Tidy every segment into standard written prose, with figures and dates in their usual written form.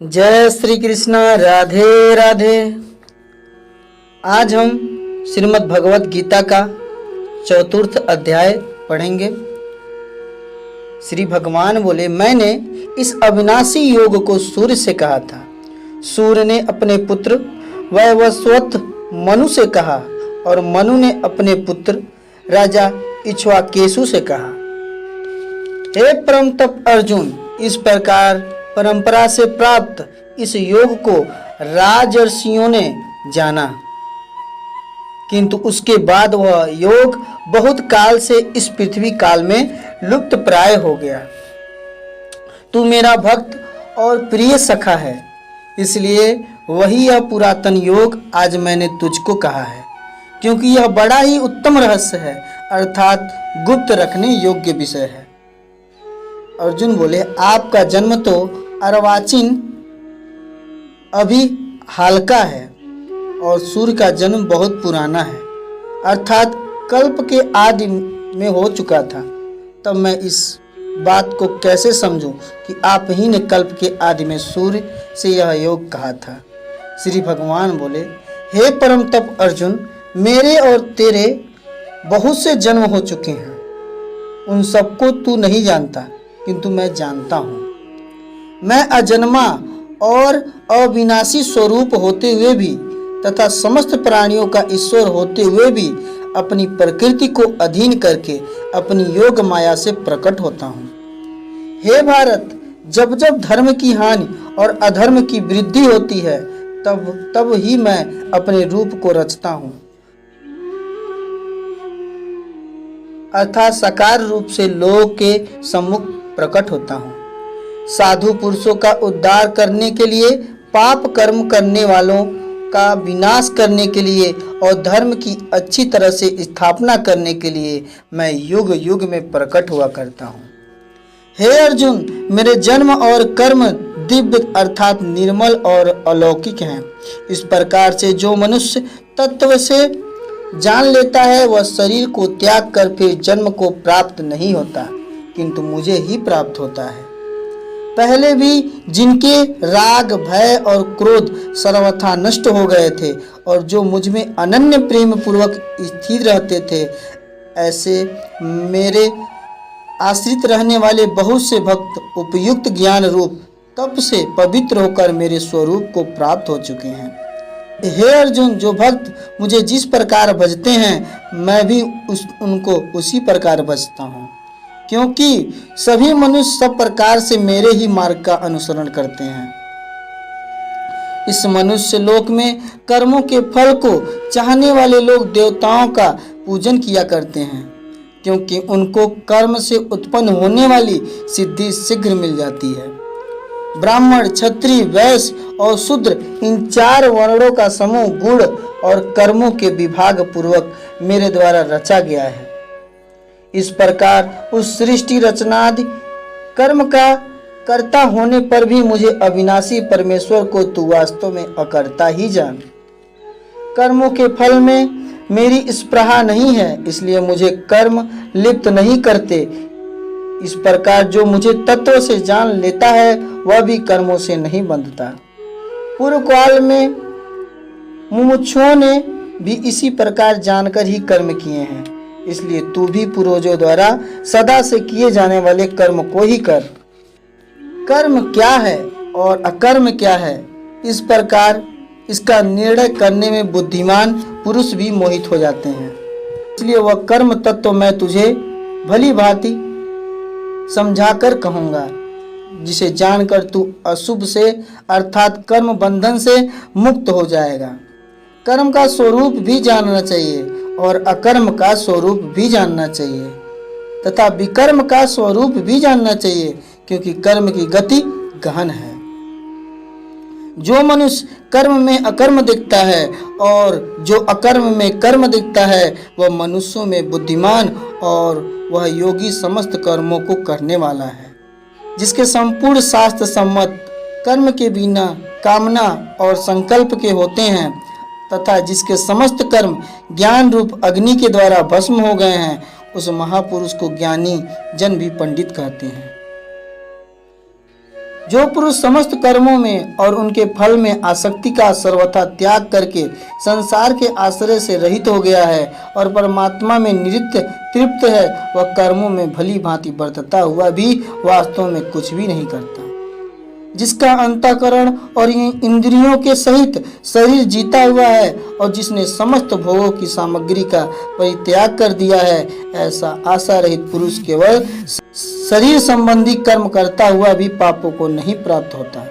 जय श्री कृष्ण। राधे राधे। आज हम श्रीमद् भगवत गीता का चतुर्थ अध्याय पढ़ेंगे। श्री भगवान बोले, मैंने इस अविनाशी योग को सूर्य से कहा था। सूर्य ने अपने पुत्र वैवस्वत मनु से कहा और मनु ने अपने पुत्र राजा इक्ष्वाकेशु से कहा। हे परम तप अर्जुन, इस प्रकार परंपरा से प्राप्त इस योग को राजर्षियों ने जाना, किंतु उसके बाद वह योग बहुत काल से इस पृथ्वी काल में लुप्त प्राय हो गया। तू मेरा भक्त और प्रिय सखा है, इसलिए वही यह पुरातन योग आज मैंने तुझको कहा है, क्योंकि यह बड़ा ही उत्तम रहस्य है, अर्थात गुप्त रखने योग्य विषय है। अर्जुन बोले, आपका जन्म तो अर्वाचीन अभी हालका है और सूर्य का जन्म बहुत पुराना है, अर्थात कल्प के आदि में हो चुका था। तब मैं इस बात को कैसे समझूं कि आप ही ने कल्प के आदि में सूर्य से यह योग कहा था। श्री भगवान बोले, हे परम तप अर्जुन, मेरे और तेरे बहुत से जन्म हो चुके हैं, उन सबको तू नहीं जानता, किंतु मैं जानता हूँ। मैं अजन्मा और अविनाशी स्वरूप होते हुए भी तथा समस्त प्राणियों का ईश्वर होते हुए भी अपनी प्रकृति को अधीन करके अपनी योग माया से प्रकट होता हूँ। हे भारत, जब जब धर्म की हानि और अधर्म की वृद्धि होती है, तब ही मैं अपने रूप को रचता हूँ, अर्थात साकार रूप से लोगों के सम्मुख प्रकट होता हूँ। साधु पुरुषों का उद्धार करने के लिए, पाप कर्म करने वालों का विनाश करने के लिए और धर्म की अच्छी तरह से स्थापना करने के लिए मैं युग युग में प्रकट हुआ करता हूँ। हे अर्जुन, मेरे जन्म और कर्म दिव्य अर्थात निर्मल और अलौकिक हैं। इस प्रकार से जो मनुष्य तत्व से जान लेता है, वह शरीर को त्याग कर फिर जन्म को प्राप्त नहीं होता, किंतु मुझे ही प्राप्त होता है। पहले भी जिनके राग, भय और क्रोध सर्वथा नष्ट हो गए थे और जो मुझ में अनन्य प्रेम पूर्वक स्थिर रहते थे, ऐसे मेरे आश्रित रहने वाले बहुत से भक्त उपयुक्त ज्ञान रूप तप से पवित्र होकर मेरे स्वरूप को प्राप्त हो चुके हैं। हे अर्जुन, जो भक्त मुझे जिस प्रकार भजते हैं, मैं भी उनको उसी प्रकार भजता हूँ, क्योंकि सभी मनुष्य सब प्रकार से मेरे ही मार्ग का अनुसरण करते हैं। इस मनुष्य लोक में कर्मों के फल को चाहने वाले लोग देवताओं का पूजन किया करते हैं, क्योंकि उनको कर्म से उत्पन्न होने वाली सिद्धि शीघ्र मिल जाती है। ब्राह्मण, क्षत्रिय, वैश्य और शूद्र, इन चार वर्णों का समूह गुण और कर्मों के विभाग पूर्वक मेरे द्वारा रचा गया है। इस प्रकार उस सृष्टि रचनादि कर्म का कर्ता होने पर भी मुझे अविनाशी परमेश्वर को तू वास्तव में अकर्ता ही जान। कर्मों के फल में मेरी स्पृहा नहीं है, इसलिए मुझे कर्म लिप्त नहीं करते। इस प्रकार जो मुझे तत्व से जान लेता है, वह भी कर्मों से नहीं बंधता। पूर्व काल में मुमुक्षुओं ने भी इसी प्रकार जानकर ही कर्म किए हैं, इसलिए तू भी पूर्वजों द्वारा सदा से किए जाने वाले कर्म को ही कर। कर्म क्या है और अकर्म क्या है, इस प्रकार इसका निर्णय करने में बुद्धिमान पुरुष भी मोहित हो जाते हैं। इसलिए वह कर्म तत्व मैं तुझे भली भांति समझाकर कहूँगा, जिसे जानकर तू अशुभ से अर्थात कर्म बंधन से मुक्त हो जाएगा। कर्म का स्वरूप भी जानना चाहिए और अकर्म का स्वरूप भी जानना चाहिए तथा विकर्म का स्वरूप भी जानना चाहिए, क्योंकि कर्म की गति गहन है। जो मनुष्य कर्म में अकर्म दिखता है और जो अकर्म में कर्म दिखता है, वह मनुष्यों में बुद्धिमान और वह योगी समस्त कर्मों को करने वाला है। जिसके संपूर्ण शास्त्र सम्मत कर्म के बिना कामना और संकल्प के होते हैं तथा जिसके समस्त कर्म ज्ञान रूप अग्नि के द्वारा भस्म हो गए हैं, उस महापुरुष को ज्ञानी जन भी पंडित कहते हैं। जो पुरुष समस्त कर्मों में और उनके फल में आसक्ति का सर्वथा त्याग करके संसार के आश्रय से रहित हो गया है और परमात्मा में नित्य तृप्त है, वह कर्मों में भली भांति बरतता हुआ भी वास्तव में कुछ भी नहीं करता। जिसका अंतःकरण और इंद्रियों के सहित शरीर जीता हुआ है और जिसने समस्त भोगों की सामग्री का परित्याग कर दिया है, ऐसा आशा रहित पुरुष केवल शरीर संबंधी कर्म करता हुआ भी पापों को नहीं प्राप्त होता।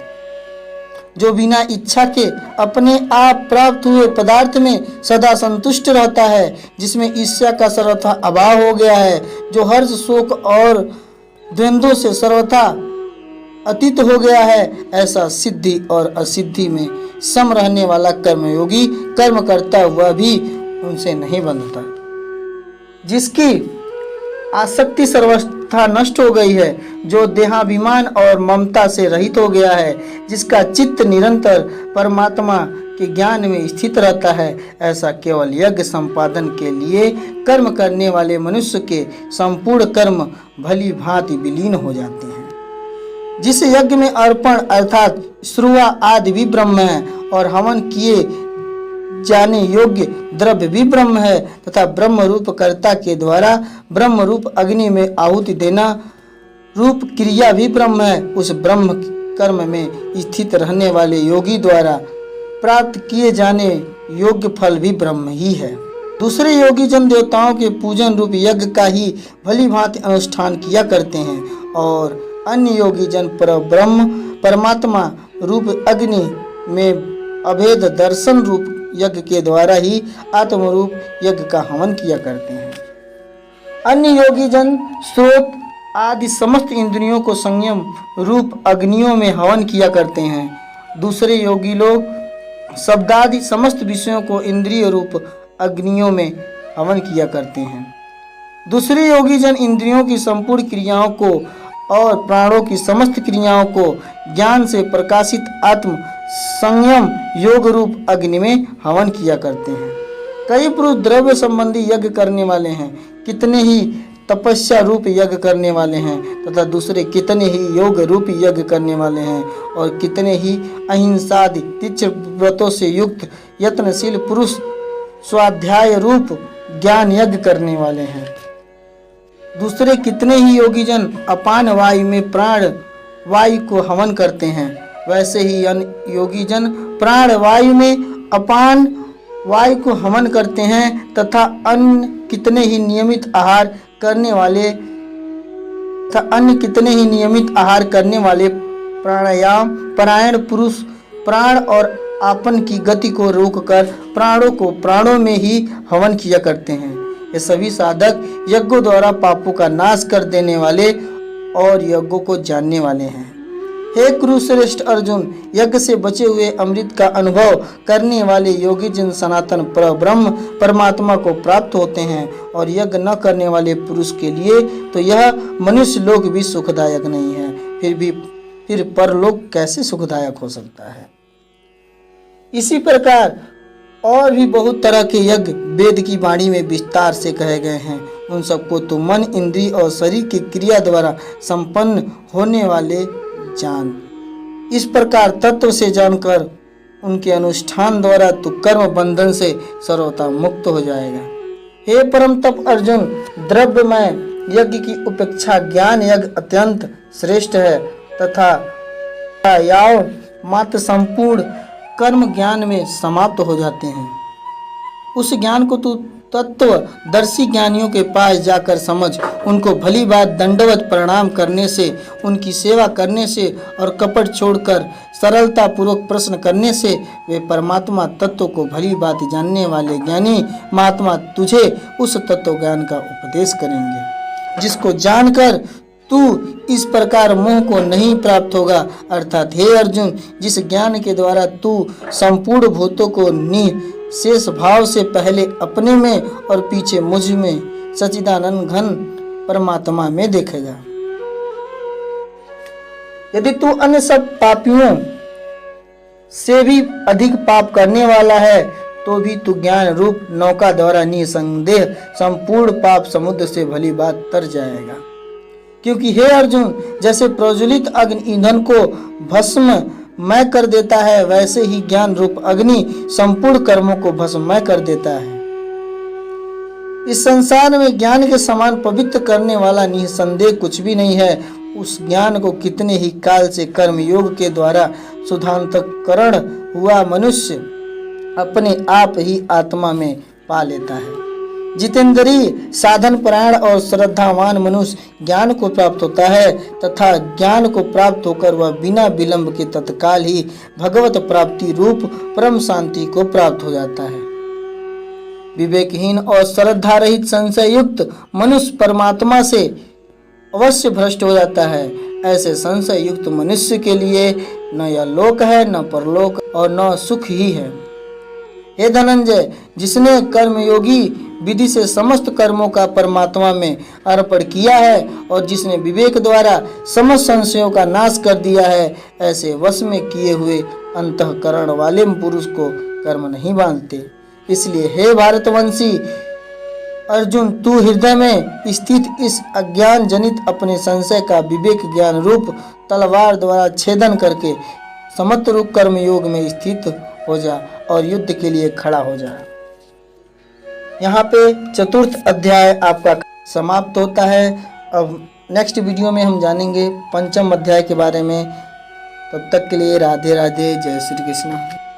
जो बिना इच्छा के अपने आप प्राप्त हुए पदार्थ में सदा संतुष्ट रहता है, जिसमें ईर्ष्या का सर्वथा अभाव हो गया है, जो हर्ष शोक और द्वंद्वों से सर्वथा अतीत हो गया है, ऐसा सिद्धि और असिद्धि में सम रहने वाला कर्मयोगी कर्म करता हुआ भी उनसे नहीं बंधता। जिसकी आसक्ति सर्वथा नष्ट हो गई है, जो देहाभिमान और ममता से रहित हो गया है, जिसका चित्त निरंतर परमात्मा के ज्ञान में स्थित रहता है, ऐसा केवल यज्ञ संपादन के लिए कर्म करने वाले मनुष्य के संपूर्ण कर्म भली भांति विलीन हो जाते हैं। जिस यज्ञ में अर्पण अर्थात श्रुवा आदि भी ब्रह्म है और हवन किए जाने योग्य द्रव्य भी ब्रह्म है तथा ब्रह्म रूप कर्ता के द्वारा ब्रह्म रूप अग्नि में आहुति देना रूप क्रिया भी ब्रह्म है, उस ब्रह्म कर्म में स्थित रहने वाले योगी द्वारा प्राप्त किए जाने योग्य फल भी ब्रह्म ही है। दूसरे योगी जन देवताओं के पूजन रूप यज्ञ का ही भली भांति अनुष्ठान किया करते हैं और अन्य योगी जन पर ब्रह्म परमात्मा रूप अग्नि में अभेद दर्शन रूप यज्ञ के द्वारा ही आत्म रूप यज्ञ का हवन किया करते हैं। अन्य योगी जन स्रोत आदि समस्त इंद्रियों को संयम रूप अग्नियों में हवन किया करते हैं। दूसरे योगी लोग शब्दादि समस्त विषयों को इंद्रिय रूप अग्नियों में हवन किया करते हैं। दूसरे योगी जन इंद्रियों की संपूर्ण क्रियाओं को और प्राणों की समस्त क्रियाओं को ज्ञान से प्रकाशित आत्म संयम योग रूप अग्नि में हवन किया करते हैं। कई पुरुष द्रव्य संबंधी यज्ञ करने वाले हैं, कितने ही तपस्या रूप यज्ञ करने वाले हैं तथा दूसरे कितने ही योग रूप यज्ञ करने वाले हैं और कितने ही अहिंसादि तीक्ष्ण व्रतों से युक्त यत्नशील पुरुष स्वाध्याय रूप ज्ञान यज्ञ करने वाले हैं। दूसरे कितने ही योगी जन अपान वायु में प्राण वायु को हवन करते हैं, वैसे ही अन्य योगी जन प्राण वायु में अपान वायु को हवन करते हैं तथा अन्य कितने ही नियमित आहार करने वाले प्राणायाम परायण पुरुष प्राण और आपन की गति को रोककर प्राणों को प्राणों में ही हवन किया करते हैं। ये सभी साधक यज्ञों द्वारा पापों का नाश कर देने वाले और यज्ञों को जानने वाले हैं। हे कुरुश्रेष्ठ अर्जुन, यज्ञ से बचे हुए अमृत का अनुभव करने वाले योगी जन सनातन परब्रह्म परमात्मा को प्राप्त होते हैं और यज्ञ न करने वाले पुरुष के लिए तो यह मनुष्य लोक भी सुखदायक नहीं है, फिर परलोक कैसे सुखदायक हो सकता है। इसी प्रकार और भी बहुत तरह के यज्ञ वेद की वाणी में विस्तार से कहे गए हैं। उन सबको तो मन इंद्रिय और शरीर की क्रिया द्वारा संपन्न होने वाले जान। इस प्रकार तत्व से जानकर उनके अनुष्ठान द्वारा तो कर्म बंधन से सर्वथा मुक्त हो जाएगा। हे परम तप अर्जुन, द्रव्यमय यज्ञ की उपेक्षा ज्ञान यज्ञ अत्यंत श्रेष्ठ है तथा याव मात्र संपूर्ण कर्म ज्ञान में समाप्त हो जाते हैं। उस ज्ञान को तू तत्वदर्शी ज्ञानियों के पास जाकर समझ, उनको भली बात दंडवत प्रणाम करने से, उनकी सेवा करने से और कपट छोड़कर सरलता पूर्वक प्रश्न करने से वे परमात्मा तत्व को भली बात जानने वाले ज्ञानी महात्मा तुझे उस तत्व ज्ञान का उपदेश करेंगे, जिसको जानकर तू इस प्रकार मोह को नहीं प्राप्त होगा। अर्थात हे अर्जुन, जिस ज्ञान के द्वारा तू संपूर्ण भूतों को निःशेष भाव से पहले अपने में और पीछे मुझ में सच्चिदानंद घन परमात्मा में देखेगा। यदि तू अन्य सब पापियों से भी अधिक पाप करने वाला है तो भी तू ज्ञान रूप नौका द्वारा निसंदेह संपूर्ण पाप समुद्र से भली बात तर जाएगा। क्योंकि हे अर्जुन, जैसे प्रज्वलित अग्नि ईंधन को भस्ममय कर देता है, वैसे ही ज्ञान रूप अग्नि संपूर्ण कर्मों को भस्ममय कर देता है। इस संसार में ज्ञान के समान पवित्र करने वाला निसंदेह कुछ भी नहीं है। उस ज्ञान को कितने ही काल से कर्म योग के द्वारा शुद्धांतकरण हुआ मनुष्य अपने आप ही आत्मा में पा लेता है। जितेंद्रिय, साधन परायण और श्रद्धावान मनुष्य ज्ञान को प्राप्त होता है तथा ज्ञान को प्राप्त होकर वह बिना विलंब के तत्काल ही भगवत प्राप्ति रूप परम शांति को प्राप्त हो जाता है। विवेकहीन और श्रद्धा रहित संशय युक्त मनुष्य परमात्मा से अवश्य भ्रष्ट हो जाता है। ऐसे संशय युक्त मनुष्य के लिए न यह लोक है, न परलोक और न सुख ही है। हे धनंजय, जिसने कर्मयोगी विधि से समस्त कर्मों का परमात्मा में अर्पण किया है और जिसने विवेक द्वारा समस्त संशयों का नाश कर दिया है, ऐसे वश में किए हुए अंतःकरण वाले पुरुष को कर्म नहीं बांधते। इसलिए हे भारतवंशी अर्जुन, तू हृदय में स्थित इस अज्ञान जनित अपने संशय का विवेक ज्ञान रूप तलवार द्वारा छेदन करके समत्व रूप कर्म योग में स्थित हो जा और युद्ध के लिए खड़ा हो जा। यहाँ पे चतुर्थ अध्याय आपका समाप्त होता है। अब नेक्स्ट वीडियो में हम जानेंगे पंचम अध्याय के बारे में। तब तक के लिए राधे राधे, जय श्री कृष्ण।